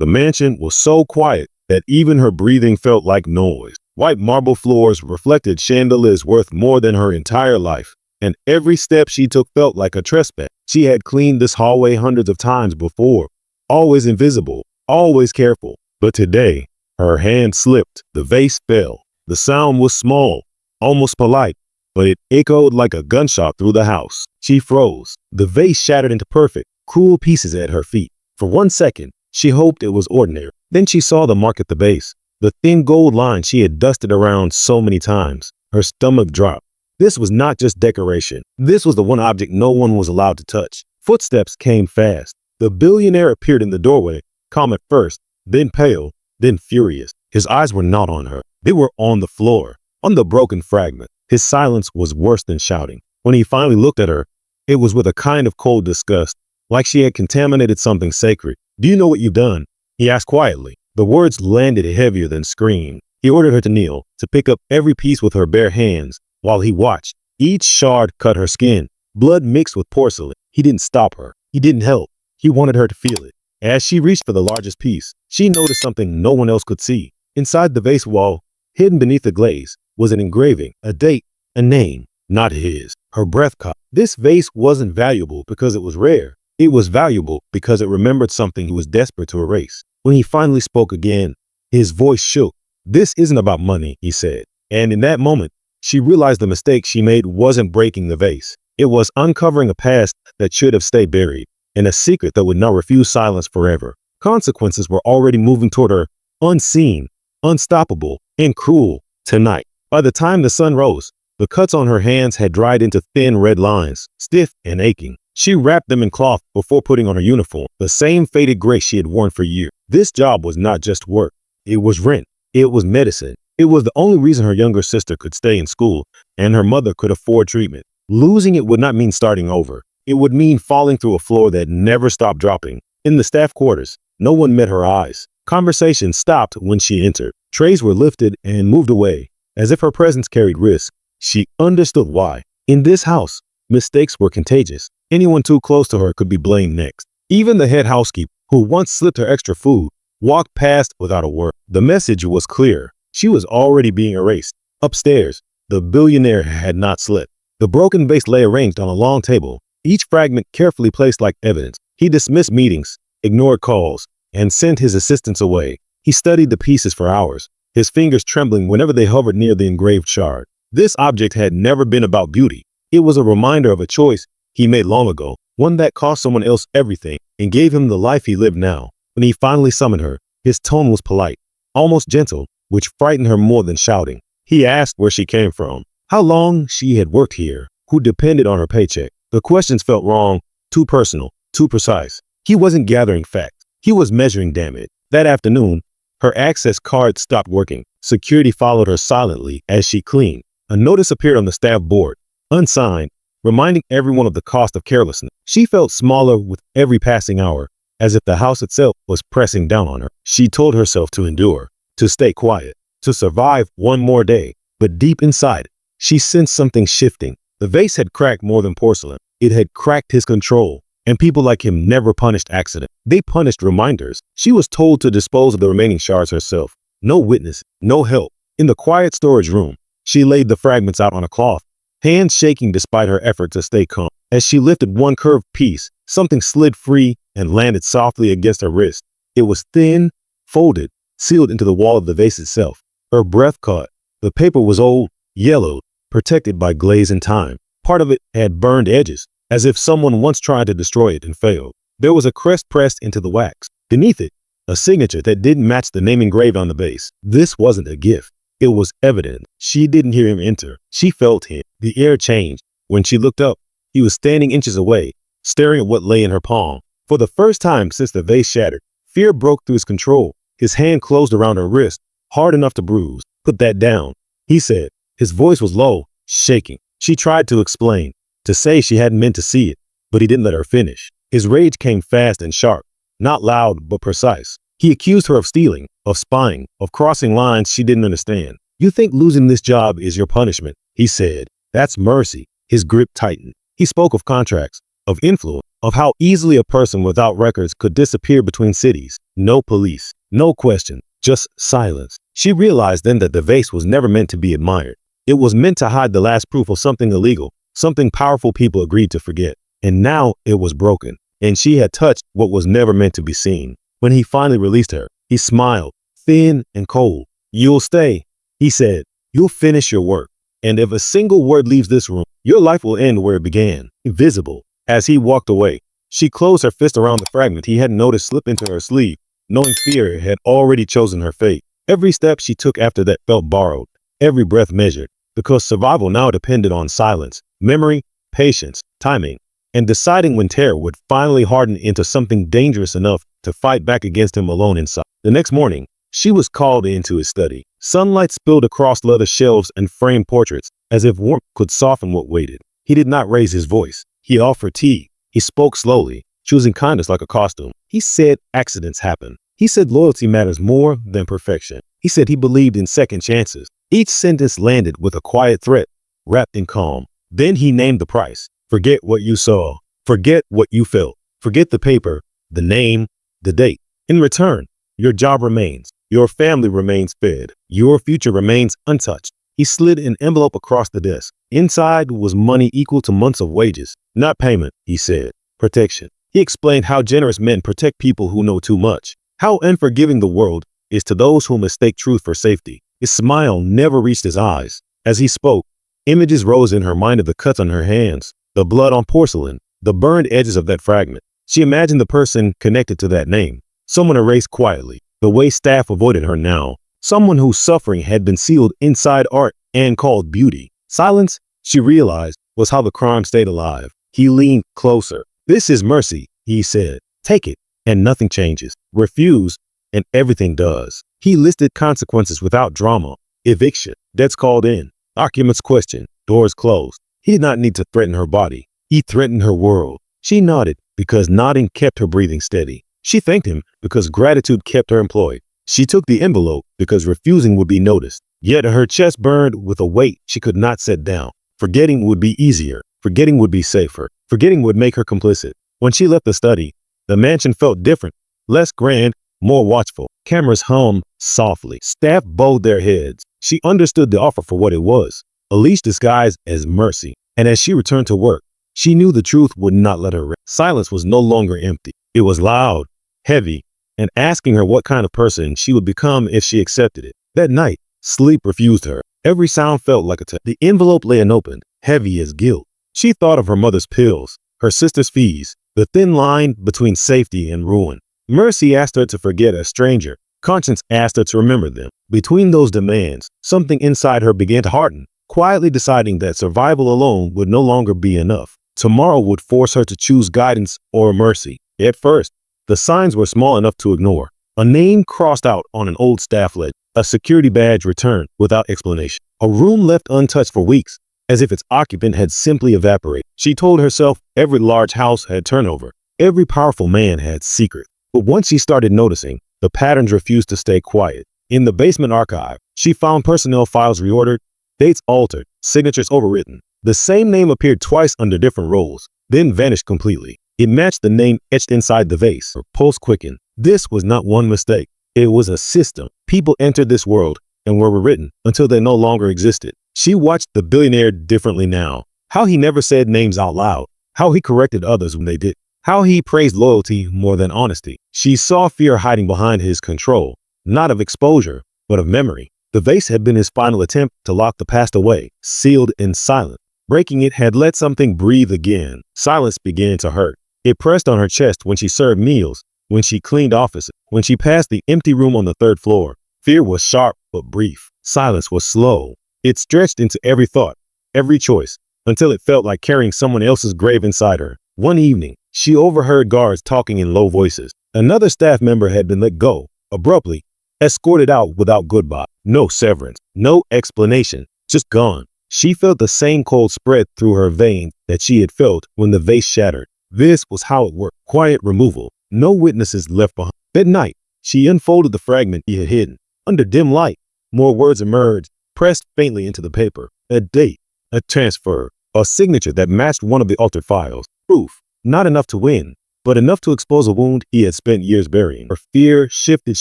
The mansion was so quiet that even her breathing felt like noise. White marble floors reflected chandeliers worth more than her entire life, and every step she took felt like a trespass. She had cleaned this hallway hundreds of times before, always invisible, always careful. But today, her hand slipped, the vase fell. The sound was small, almost polite, but it echoed like a gunshot through the house. She froze. The vase shattered into perfect, cruel pieces at her feet. For 1 second, she hoped it was ordinary. Then she saw the mark at the base, the thin gold line she had dusted around so many times. Her stomach dropped. This was not just decoration. This was the one object no one was allowed to touch. Footsteps came fast. The billionaire appeared in the doorway, calm at first, then pale, then furious. His eyes were not on her. They were on the floor, on the broken fragment. His silence was worse than shouting. When he finally looked at her, it was with a kind of cold disgust, like she had contaminated something sacred. "Do you know what you've done?" he asked quietly. The words landed heavier than screams. He ordered her to kneel, to pick up every piece with her bare hands, while he watched. Each shard cut her skin, blood mixed with porcelain. He didn't stop her. He didn't help. He wanted her to feel it. As she reached for the largest piece, she noticed something no one else could see. Inside the vase wall, hidden beneath the glaze, was an engraving, a date, a name, not his. Her breath caught. This vase wasn't valuable because it was rare. It was valuable because it remembered something he was desperate to erase. When he finally spoke again, his voice shook. "This isn't about money," he said. And in that moment, she realized the mistake she made wasn't breaking the vase. It was uncovering a past that should have stayed buried, and a secret that would now refuse silence forever. Consequences were already moving toward her, unseen, unstoppable, and cruel. Tonight, by the time the sun rose, the cuts on her hands had dried into thin red lines, stiff and aching. She wrapped them in cloth before putting on her uniform, the same faded gray she had worn for years. This job was not just work. It was rent. It was medicine. It was the only reason her younger sister could stay in school and her mother could afford treatment. Losing it would not mean starting over. It would mean falling through a floor that never stopped dropping. In the staff quarters, no one met her eyes. Conversation stopped when she entered. Trays were lifted and moved away, as if her presence carried risk. She understood why. In this house, mistakes were contagious. Anyone too close to her could be blamed next. Even the head housekeeper, who once slipped her extra food, walked past without a word. The message was clear. She was already being erased. Upstairs, the billionaire had not slept. The broken vase lay arranged on a long table, each fragment carefully placed like evidence. He dismissed meetings, ignored calls, and sent his assistants away. He studied the pieces for hours, his fingers trembling whenever they hovered near the engraved shard. This object had never been about beauty. It was a reminder of a choice he made long ago, one that cost someone else everything and gave him the life he lived now. When he finally summoned her, his tone was polite, almost gentle, which frightened her more than shouting. He asked where she came from, how long she had worked here, who depended on her paycheck. The questions felt wrong, too personal, too precise. He wasn't gathering facts. He was measuring damage. That afternoon, her access card stopped working. Security followed her silently as she cleaned. A notice appeared on the staff board, unsigned, reminding everyone of the cost of carelessness. She felt smaller with every passing hour, as if the house itself was pressing down on her. She told herself to endure, to stay quiet, to survive one more day. But deep inside, she sensed something shifting. The vase had cracked more than porcelain. It had cracked his control. And people like him never punished accident. They punished reminders. She was told to dispose of the remaining shards herself. No witness, no help. In the quiet storage room, she laid the fragments out on a cloth, hands shaking despite her effort to stay calm. As she lifted one curved piece, something slid free and landed softly against her wrist. It was thin, folded, sealed into the wall of the vase itself. Her breath caught. The paper was old, yellowed, protected by glaze and time. Part of it had burned edges, as if someone once tried to destroy it and failed. There was a crest pressed into the wax. Beneath it, a signature that didn't match the name engraved on the base. This wasn't a gift. It was evident. She didn't hear him enter. She felt him. The air changed. When she looked up, he was standing inches away, staring at what lay in her palm. For the first time since the vase shattered, fear broke through his control. His hand closed around her wrist, hard enough to bruise. "Put that down," he said. His voice was low, shaking. She tried to explain, to say she hadn't meant to see it, but he didn't let her finish. His rage came fast and sharp, not loud but precise. He accused her of stealing, of spying, of crossing lines she didn't understand. "You think losing this job is your punishment," he said. "That's mercy." His grip tightened. He spoke of contracts, of influence, of how easily a person without records could disappear between cities. No police, no question, just silence. She realized then that the vase was never meant to be admired. It was meant to hide the last proof of something illegal, something powerful people agreed to forget. And now it was broken, and she had touched what was never meant to be seen. When he finally released her, he smiled, thin and cold. "You'll stay," he said. "You'll finish your work. And if a single word leaves this room, your life will end where it began." Invisible. As he walked away, she closed her fist around the fragment he hadn't noticed slip into her sleeve, knowing fear had already chosen her fate. Every step she took after that felt borrowed, every breath measured, because survival now depended on silence, memory, patience, timing, and deciding when terror would finally harden into something dangerous enough to fight back against him alone inside. The next morning, she was called into his study. Sunlight spilled across leather shelves and framed portraits, as if warmth could soften what waited. He did not raise his voice. He offered tea. He spoke slowly, choosing kindness like a costume. He said accidents happen. He said loyalty matters more than perfection. He said he believed in second chances. Each sentence landed with a quiet threat, wrapped in calm. Then he named the price. Forget what you saw. Forget what you felt. Forget the paper, the name, the date. In return, your job remains. Your family remains fed. Your future remains untouched. He slid an envelope across the desk. Inside was money equal to months of wages. Not payment, he said. Protection. He explained how generous men protect people who know too much. How unforgiving the world is to those who mistake truth for safety. His smile never reached his eyes. As he spoke, images rose in her mind of the cuts on her hands, the blood on porcelain, the burned edges of that fragment. She imagined the person connected to that name. Someone erased quietly, the way staff avoided her now. Someone whose suffering had been sealed inside art and called beauty. Silence, she realized, was how the crime stayed alive. He leaned closer. "This is mercy," he said. "Take it, and nothing changes. Refuse, and everything does." He listed consequences without drama. Eviction, debts called in, documents questioned, doors closed. He did not need to threaten her body. He threatened her world. She nodded because nodding kept her breathing steady. She thanked him because gratitude kept her employed. She took the envelope because refusing would be noticed. Yet her chest burned with a weight she could not set down. Forgetting would be easier. Forgetting would be safer. Forgetting would make her complicit. When she left the study, the mansion felt different, less grand, more watchful. Cameras hummed softly. Staff bowed their heads. She understood the offer for what it was, a leash disguised as mercy. And as she returned to work, she knew the truth would not let her rest. Silence was no longer empty. It was loud, heavy, and asking her what kind of person she would become if she accepted it. That night, sleep refused her. Every sound felt like a test. The envelope lay unopened, heavy as guilt. She thought of her mother's pills, her sister's fees, the thin line between safety and ruin. Mercy asked her to forget a stranger. Conscience asked her to remember them. Between those demands, something inside her began to harden, quietly deciding that survival alone would no longer be enough. Tomorrow would force her to choose guidance or mercy. At first, the signs were small enough to ignore. A name crossed out on an old staff ledger. A security badge returned without explanation. A room left untouched for weeks, as if its occupant had simply evaporated. She told herself every large house had turnover. Every powerful man had secrets. But once she started noticing, the patterns refused to stay quiet. In the basement archive, she found personnel files reordered, dates altered, signatures overwritten. The same name appeared twice under different roles, then vanished completely. It matched the name etched inside the vase. Her pulse quickened. This was not one mistake. It was a system. People entered this world and were rewritten until they no longer existed. She watched the billionaire differently now. How he never said names out loud. How he corrected others when they did. How he praised loyalty more than honesty. She saw fear hiding behind his control, not of exposure, but of memory. The vase had been his final attempt to lock the past away, sealed in silence. Breaking it had let something breathe again. Silence began to hurt. It pressed on her chest when she served meals, when she cleaned offices, when she passed the empty room on the third floor. Fear was sharp but brief. Silence was slow. It stretched into every thought, every choice, until it felt like carrying someone else's grave inside her. One evening, she overheard guards talking in low voices. Another staff member had been let go, abruptly, escorted out without goodbye. No severance, no explanation, just gone. She felt the same cold spread through her veins that she had felt when the vase shattered. This was how it worked. Quiet removal. No witnesses left behind. That night, she unfolded the fragment he had hidden. Under dim light, more words emerged, pressed faintly into the paper. A date, a transfer, a signature that matched one of the altered files. Proof. Not enough to win, but enough to expose a wound he had spent years burying. Her fear shifted.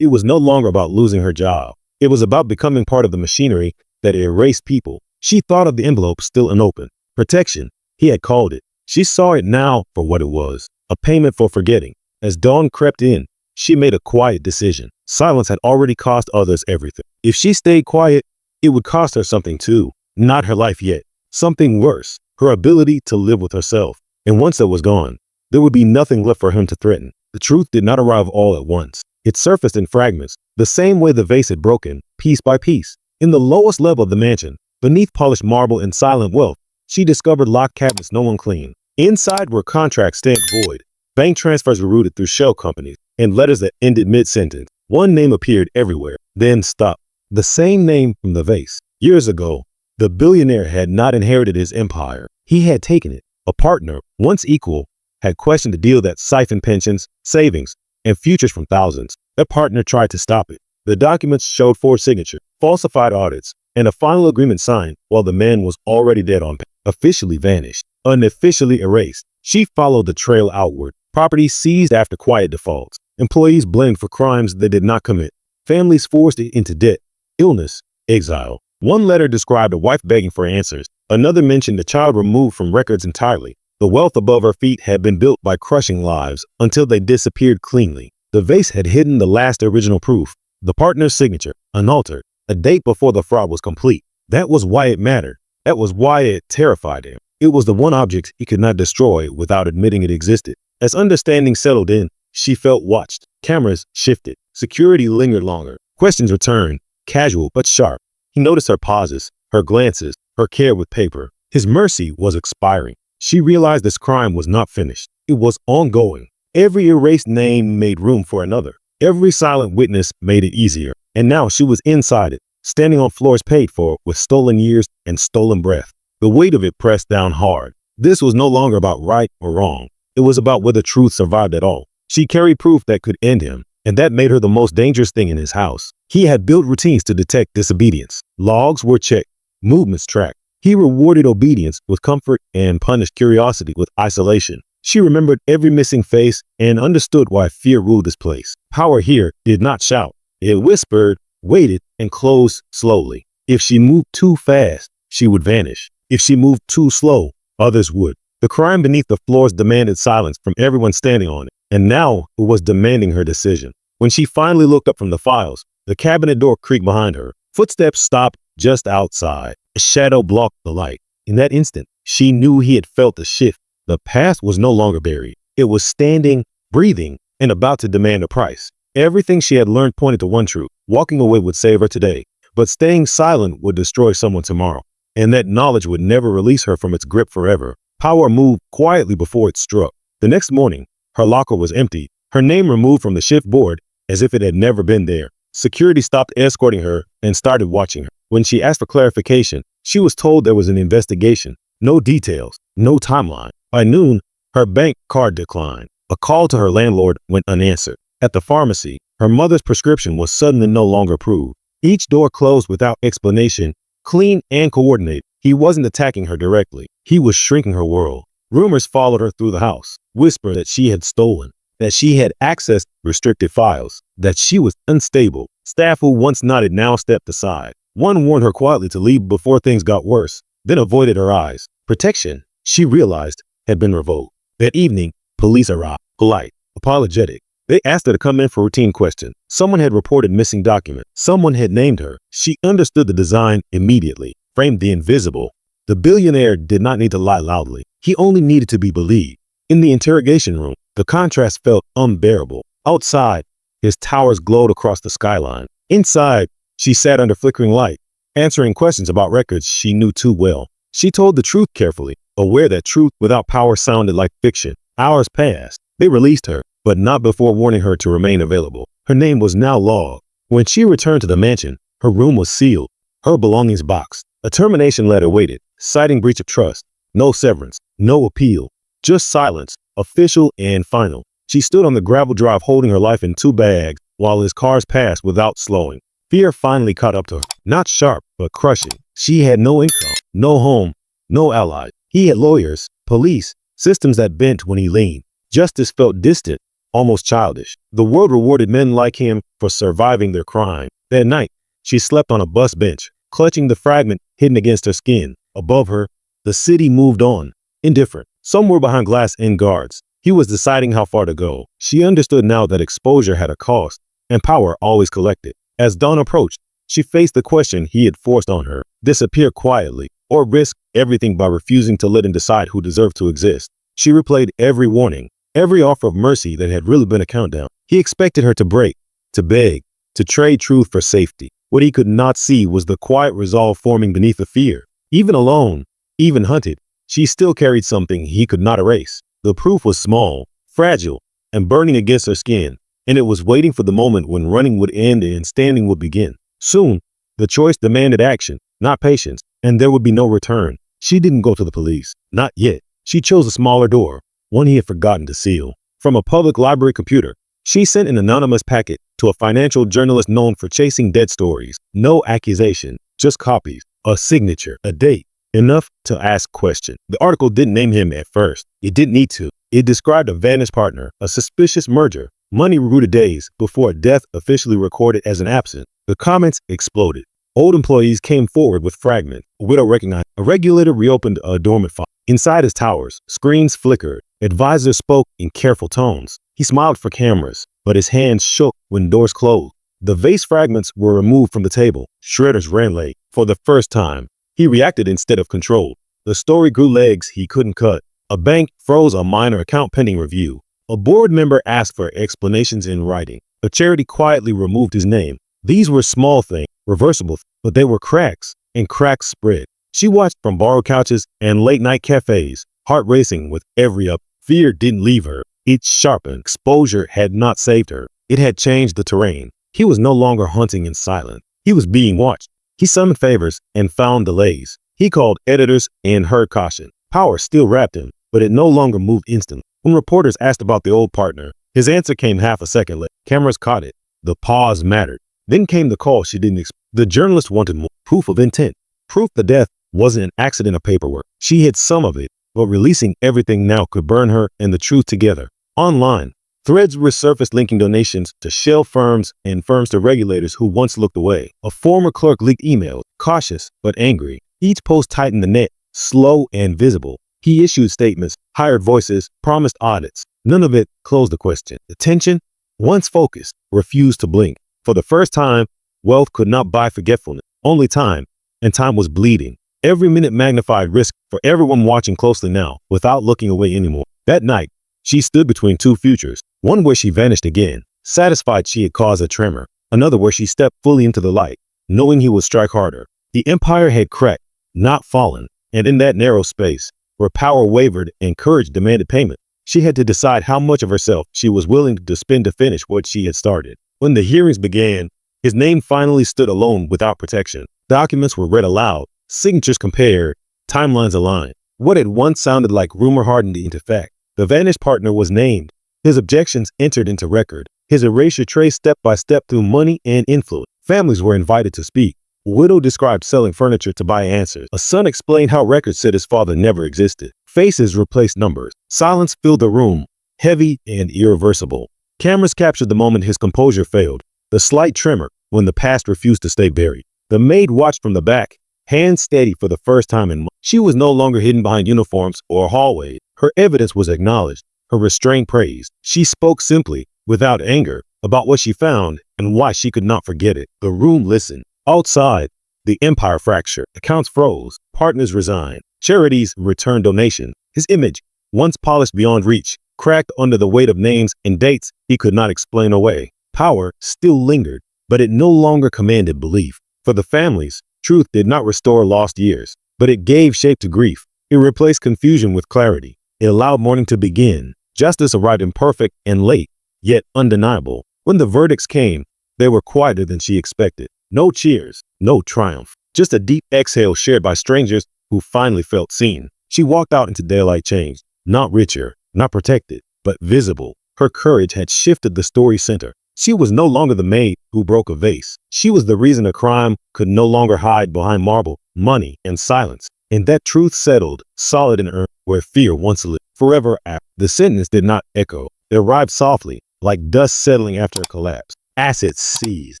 It was no longer about losing her job. It was about becoming part of the machinery that erased people. She thought of the envelope still unopened. Protection, he had called it. She saw it now for what it was, a payment for forgetting. As dawn crept in, she made a quiet decision. Silence had already cost others everything. If she stayed quiet, it would cost her something too. Not her life yet. Something worse, her ability to live with herself. And once that was gone, there would be nothing left for him to threaten. The truth did not arrive all at once. It surfaced in fragments, the same way the vase had broken, piece by piece. In the lowest level of the mansion, beneath polished marble and silent wealth, she discovered locked cabinets no one cleaned. Inside were contracts stamped void. Bank transfers were routed through shell companies, and letters that ended mid-sentence. One name appeared everywhere, then stopped. The same name from the vase. Years ago, the billionaire had not inherited his empire. He had taken it. A partner, once equal, had questioned the deal that siphoned pensions, savings, and futures from thousands. That partner tried to stop it. The documents showed forged signature, falsified audits, and a final agreement signed while the man was already dead on paper. Officially vanished, unofficially erased. She followed the trail outward. Property seized after quiet defaults. Employees blamed for crimes they did not commit. Families forced into debt, illness, exile. One letter described a wife begging for answers. Another mentioned a child removed from records entirely. The wealth above her feet had been built by crushing lives until they disappeared cleanly. The vase had hidden the last original proof, the partner's signature, unaltered, a date before the fraud was complete. That was why it mattered. That was why it terrified him. It was the one object he could not destroy without admitting it existed. As understanding settled in, she felt watched. Cameras shifted. Security lingered longer. Questions returned, casual but sharp. He noticed her pauses, her glances, her care with paper. His mercy was expiring. She realized this crime was not finished. It was ongoing. Every erased name made room for another. Every silent witness made it easier. And now she was inside it, standing on floors paid for with stolen years and stolen breath. The weight of it pressed down hard. This was no longer about right or wrong. It was about whether truth survived at all. She carried proof that could end him, and that made her the most dangerous thing in his house. He had built routines to detect disobedience. Logs were checked, movements tracked. He rewarded obedience with comfort and punished curiosity with isolation. She remembered every missing face and understood why fear ruled this place. Power here did not shout. It whispered, waited, and closed slowly. If she moved too fast, she would vanish. If she moved too slow, others would. The crime beneath the floors demanded silence from everyone standing on it, and now it was demanding her decision. When she finally looked up from the files, the cabinet door creaked behind her. Footsteps stopped just outside. A shadow blocked the light. In that instant, she knew he had felt the shift. The past was no longer buried. It was standing, breathing, and about to demand a price. Everything she had learned pointed to one truth. Walking away would save her today, but staying silent would destroy someone tomorrow. And that knowledge would never release her from its grip forever. Power moved quietly before it struck. The next morning, her locker was empty, her name removed from the shift board as if it had never been there. Security stopped escorting her and started watching her. When she asked for clarification, she was told there was an investigation. No details, no timeline. By noon, her bank card declined. A call to her landlord went unanswered. At the pharmacy, her mother's prescription was suddenly no longer approved. Each door closed without explanation, clean and coordinated. He wasn't attacking her directly. He was shrinking her world. Rumors followed her through the house, whispered that she had stolen, that she had accessed restricted files, that she was unstable. Staff who once nodded now stepped aside. One warned her quietly to leave before things got worse, then avoided her eyes. Protection, she realized, had been revoked. That evening, police arrived, polite, apologetic. They asked her to come in for routine questions. Someone had reported missing documents. Someone had named her. She understood the design immediately, framed the invisible. The billionaire did not need to lie loudly. He only needed to be believed. In the interrogation room, the contrast felt unbearable. Outside, his towers glowed across the skyline. Inside, she sat under flickering light, answering questions about records she knew too well. She told the truth carefully, aware that truth without power sounded like fiction. Hours passed. They released her, but not before warning her to remain available. Her name was now logged. When she returned to the mansion, her room was sealed, her belongings boxed. A termination letter waited, citing breach of trust. No severance, no appeal, just silence, official and final. She stood on the gravel drive holding her life in two bags while his cars passed without slowing. Fear finally caught up to her, not sharp, but crushing. She had no income, no home, no allies. He had lawyers, police, systems that bent when he leaned. Justice felt distant, almost childish. The world rewarded men like him for surviving their crime. That night, she slept on a bus bench, clutching the fragment hidden against her skin. Above her, the city moved on, indifferent. Somewhere behind glass and guards, he was deciding how far to go. She understood now that exposure had a cost, and power always collected. As dawn approached, she faced the question he had forced on her: disappear quietly, or risk everything by refusing to let him decide who deserved to exist. She replayed every warning, every offer of mercy that had really been a countdown. He expected her to break, to beg, to trade truth for safety. What he could not see was the quiet resolve forming beneath the fear. Even alone, even hunted, she still carried something he could not erase. The proof was small, fragile, and burning against her skin, and it was waiting for the moment when running would end and standing would begin. Soon, the choice demanded action, not patience, and there would be no return. She didn't go to the police. Not yet. She chose a smaller door, one he had forgotten to seal. From a public library computer, she sent an anonymous packet to a financial journalist known for chasing dead stories. No accusation, just copies, a signature, a date, enough to ask questions. The article didn't name him at first. It didn't need to. It described a vanished partner, a suspicious merger, money rooted days before a death officially recorded as an absent. The comments exploded. Old employees came forward with fragments. A widow recognized. A regulator reopened a dormant file. Inside his towers, screens flickered. Advisors spoke in careful tones. He smiled for cameras, but his hands shook when doors closed. The vase fragments were removed from the table. Shredders ran late. For the first time, he reacted instead of controlled. The story grew legs he couldn't cut. A bank froze a minor account pending review. A board member asked for explanations in writing. A charity quietly removed his name. These were small things, reversible, but they were cracks, and cracks spread. She watched from borrowed couches and late-night cafes, heart racing with every up. Fear didn't leave her. It sharpened. Exposure had not saved her. It had changed the terrain. He was no longer hunting in silence. He was being watched. He summoned favors and found delays. He called editors and heard caution. Power still wrapped him, but it no longer moved instantly. When reporters asked about the old partner, his answer came half a second later. Cameras caught it. The pause mattered. Then came the call she didn't expect. The journalist wanted more proof of intent. Proof the death wasn't an accident of paperwork. She hid some of it, but releasing everything now could burn her and the truth together. Online, threads resurfaced linking donations to shell firms and firms to regulators who once looked away. A former clerk leaked emails, cautious but angry. Each post tightened the net, slow and visible. He issued statements, hired voices, promised audits. None of it closed the question. The tension, once focused, refused to blink. For the first time, wealth could not buy forgetfulness, only time, and time was bleeding. Every minute magnified risk for everyone watching closely now, without looking away anymore. That night, she stood between two futures, one where she vanished again, satisfied she had caused a tremor, another where she stepped fully into the light, knowing he would strike harder. The empire had cracked, not fallen, and in that narrow space, where power wavered and courage demanded payment, she had to decide how much of herself she was willing to spend to finish what she had started. When the hearings began, his name finally stood alone without protection. Documents were read aloud, signatures compared, timelines aligned. What had once sounded like rumor hardened into fact. The vanished partner was named. His objections entered into record. His erasure traced step by step through money and influence. Families were invited to speak. A widow described selling furniture to buy answers. A son explained how records said his father never existed. Faces replaced numbers. Silence filled the room, heavy and irreversible. Cameras captured the moment his composure failed, the slight tremor when the past refused to stay buried. The maid watched from the back, hands steady for the first time in months. She was no longer hidden behind uniforms or hallways. Her evidence was acknowledged, her restraint praised. She spoke simply, without anger, about what she found and why she could not forget it. The room listened. Outside, the empire fractured. Accounts froze. Partners resigned. Charities returned donations. His image, once polished beyond reach, cracked under the weight of names and dates he could not explain away. Power still lingered, but it no longer commanded belief. For the families, truth did not restore lost years, but it gave shape to grief. It replaced confusion with clarity. It allowed mourning to begin. Justice arrived imperfect and late, yet undeniable. When the verdicts came, they were quieter than she expected. No cheers, no triumph, just a deep exhale shared by strangers who finally felt seen. She walked out into daylight changed, not richer, not protected, but visible. Her courage had shifted the story center. She was no longer the maid who broke a vase. She was the reason a crime could no longer hide behind marble, money, and silence. And that truth settled, solid and earned, where fear once lived. forever after. The sentence did not echo. It arrived softly, like dust settling after a collapse. Assets seized,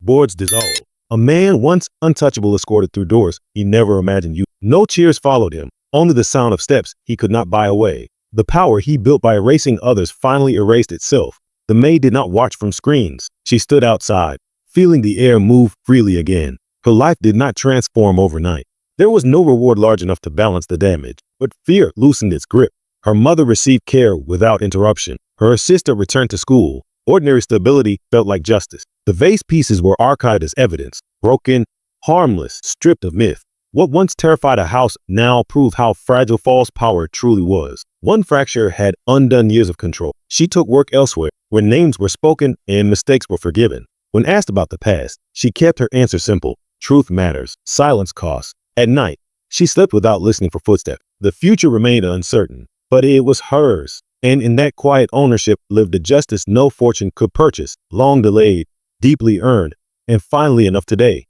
boards dissolved. A man once untouchable escorted through doors he never imagined you. No cheers followed him, only the sound of steps he could not buy away. The power he built by erasing others finally erased itself. The maid did not watch from screens. She stood outside, feeling the air move freely again. Her life did not transform overnight. There was no reward large enough to balance the damage, but fear loosened its grip. Her mother received care without interruption. Her sister returned to school. Ordinary stability felt like justice. The vase pieces were archived as evidence, broken, harmless, stripped of myth. What once terrified a house now proved how fragile false power truly was. One fracture had undone years of control. She took work elsewhere, where names were spoken and mistakes were forgiven. When asked about the past, she kept her answer simple. Truth matters. Silence costs. At night, she slept without listening for footsteps. The future remained uncertain, but it was hers. And in that quiet ownership lived a justice no fortune could purchase, long delayed, deeply earned, and finally enough today.